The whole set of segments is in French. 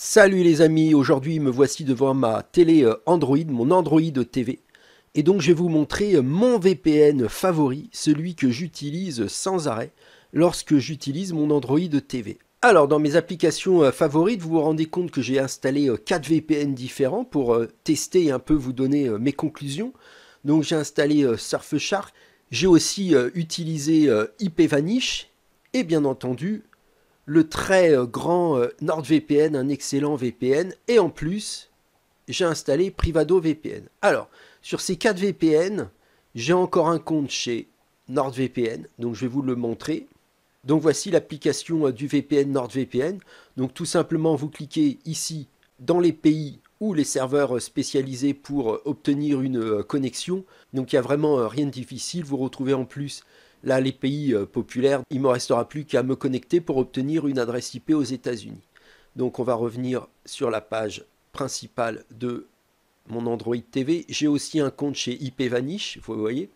Salut les amis, aujourd'hui me voici devant ma télé Android, mon Android TV. Et donc je vais vous montrer mon VPN favori, celui que j'utilise sans arrêt lorsque j'utilise mon Android TV. Alors dans mes applications favorites, vous vous rendez compte que j'ai installé 4 VPN différents pour tester et un peu vous donner mes conclusions. Donc j'ai installé Surfshark, j'ai aussi utilisé IPVanish et bien entendu le très grand NordVPN, un excellent VPN, et en plus, j'ai installé Privado VPN. Alors, sur ces 4 VPN, j'ai encore un compte chez NordVPN, donc je vais vous le montrer. Donc voici l'application du VPN NordVPN. Donc tout simplement, vous cliquez ici dans les pays ou les serveurs spécialisés pour obtenir une connexion. Donc il n'y a vraiment rien de difficile. Vous retrouvez en plus là les pays populaires. Il ne me restera plus qu'à me connecter pour obtenir une adresse IP aux États-Unis. Donc on va revenir sur la page principale de mon Android TV. J'ai aussi un compte chez IPVanish, vous voyez.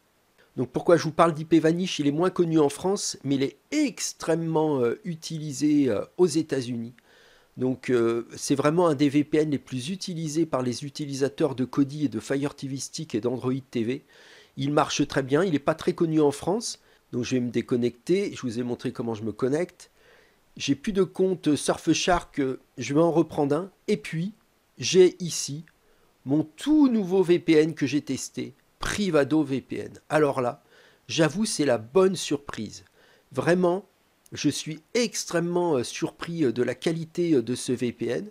Donc pourquoi je vous parle d'IPVanish? Il est moins connu en France, mais il est extrêmement utilisé aux États-Unis. Donc c'est vraiment un des VPN les plus utilisés par les utilisateurs de Kodi et de Fire TV Stick et d'Android TV. Il marche très bien, il n'est pas très connu en France. Donc je vais me déconnecter, je vous ai montré comment je me connecte. J'ai plus de compte Surfshark, je vais en reprendre un. Et puis j'ai ici mon tout nouveau VPN que j'ai testé, Privado VPN. Alors là, j'avoue, c'est la bonne surprise. Vraiment, je suis extrêmement surpris de la qualité de ce VPN.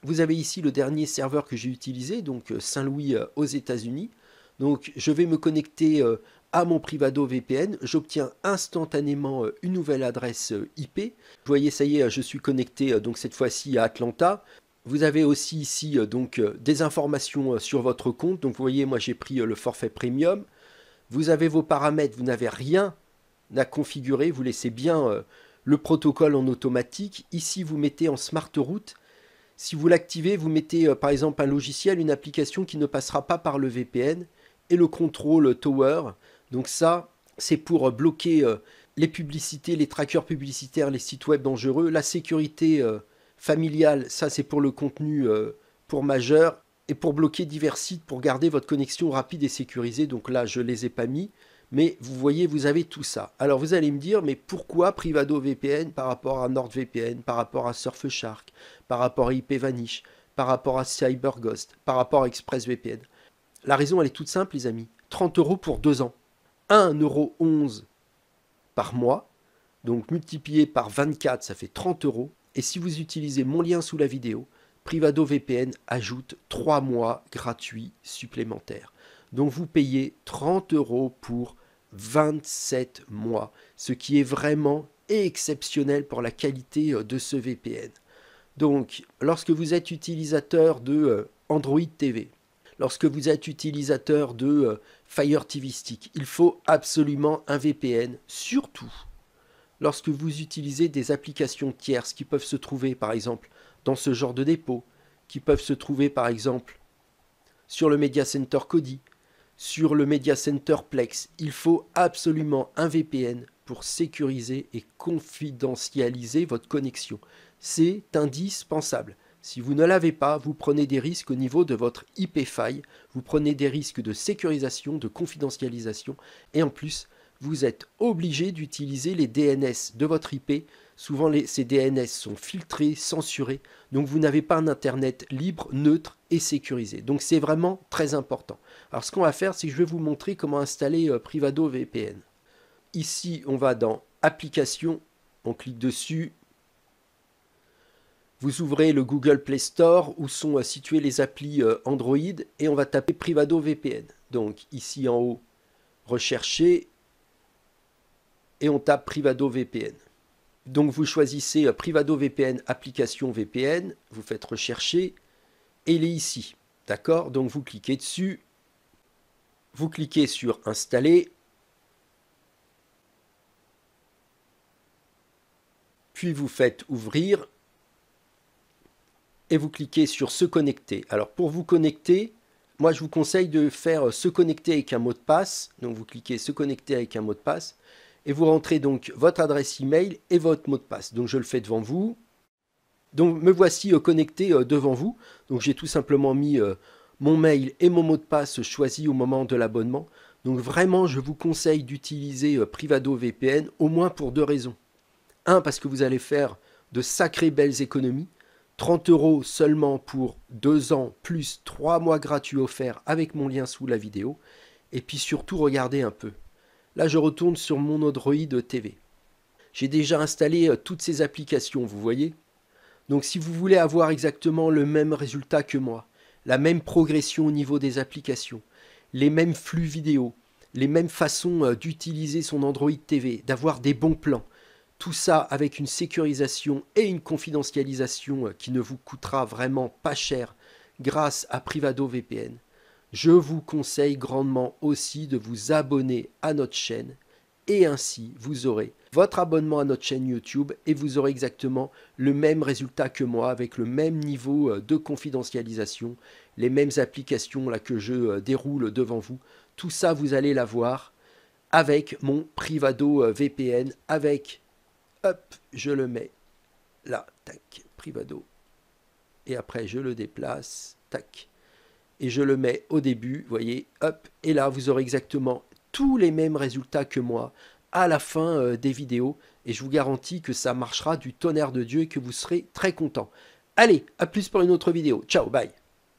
Vous avez ici le dernier serveur que j'ai utilisé, donc Saint-Louis aux États-Unis. Donc je vais me connecter à mon Privado VPN. J'obtiens instantanément une nouvelle adresse IP. Vous voyez, ça y est, je suis connecté donc cette fois-ci à Atlanta. Vous avez aussi ici donc des informations sur votre compte. Donc vous voyez, moi j'ai pris le forfait premium. Vous avez vos paramètres, vous n'avez rien à configurer. Vous laissez bien le protocole en automatique. Ici, vous mettez en Smart Route. Si vous l'activez, vous mettez par exemple un logiciel, une application qui ne passera pas par le VPN et le contrôle Tower. Donc ça, c'est pour bloquer les publicités, les trackers publicitaires, les sites web dangereux, la sécurité familiale, ça c'est pour le contenu pour majeurs, et pour bloquer divers sites pour garder votre connexion rapide et sécurisée. Donc là, je ne les ai pas mis, mais vous voyez, vous avez tout ça. Alors vous allez me dire, mais pourquoi Privado VPN par rapport à NordVPN, par rapport à Surfshark, par rapport à IPVanish, par rapport à CyberGhost, par rapport à ExpressVPN? La raison, elle est toute simple, les amis. 30 € pour 2 ans. 1,11 € par mois. Donc multiplié par 24, ça fait 30 €. Et si vous utilisez mon lien sous la vidéo, Privado VPN ajoute 3 mois gratuits supplémentaires. Donc vous payez 30 € pour 27 mois, ce qui est vraiment exceptionnel pour la qualité de ce VPN. Donc lorsque vous êtes utilisateur de Android TV, lorsque vous êtes utilisateur de Fire TV Stick, il faut absolument un VPN, surtout lorsque vous utilisez des applications tierces qui peuvent se trouver par exemple dans ce genre de dépôt, qui peuvent se trouver par exemple sur le Media Center Kodi, sur le Media Center Plex. Il faut absolument un VPN pour sécuriser et confidentialiser votre connexion. C'est indispensable. Si vous ne l'avez pas, vous prenez des risques au niveau de votre IP file, vous prenez des risques de sécurisation, de confidentialisation, et en plus, vous êtes obligé d'utiliser les DNS de votre IP. Souvent, ces DNS sont filtrés, censurés, donc vous n'avez pas un Internet libre, neutre et sécurisé. Donc c'est vraiment très important. Alors ce qu'on va faire, c'est que je vais vous montrer comment installer Privado VPN. Ici, on va dans Applications, on clique dessus. Vous ouvrez le Google Play Store où sont situées les applis Android et on va taper Privado VPN. Donc ici en haut, rechercher et on tape Privado VPN. Donc vous choisissez Privado VPN, application VPN, vous faites rechercher et il est ici. D'accord? Donc vous cliquez dessus, vous cliquez sur Installer, puis vous faites Ouvrir et vous cliquez sur Se connecter. Alors pour vous connecter, moi je vous conseille de faire Se connecter avec un mot de passe. Donc vous cliquez Se connecter avec un mot de passe et vous rentrez donc votre adresse email et votre mot de passe. Donc je le fais devant vous. Donc me voici connecté devant vous. Donc j'ai tout simplement mis mon mail et mon mot de passe choisi au moment de l'abonnement. Donc vraiment, je vous conseille d'utiliser Privado VPN au moins pour 2 raisons. Un, parce que vous allez faire de sacrées belles économies. 30 € seulement pour 2 ans, plus 3 mois gratuits offerts avec mon lien sous la vidéo. Et puis surtout, regardez un peu. Là, je retourne sur mon Android TV. J'ai déjà installé toutes ces applications, vous voyez. Donc si vous voulez avoir exactement le même résultat que moi, la même progression au niveau des applications, les mêmes flux vidéo, les mêmes façons d'utiliser son Android TV, d'avoir des bons plans, tout ça avec une sécurisation et une confidentialisation qui ne vous coûtera vraiment pas cher grâce à Privado VPN, je vous conseille grandement aussi de vous abonner à notre chaîne et ainsi vous aurez votre abonnement à notre chaîne YouTube et vous aurez exactement le même résultat que moi avec le même niveau de confidentialisation, les mêmes applications là que je déroule devant vous. Tout ça, vous allez l'avoir avec mon Privado VPN, avec, hop, je le mets là, tac, Privado, et après je le déplace, tac, et je le mets au début, vous voyez, hop, et là vous aurez exactement tous les mêmes résultats que moi à la fin des vidéos, et je vous garantis que ça marchera du tonnerre de Dieu et que vous serez très content. Allez, à plus pour une autre vidéo. Ciao, bye.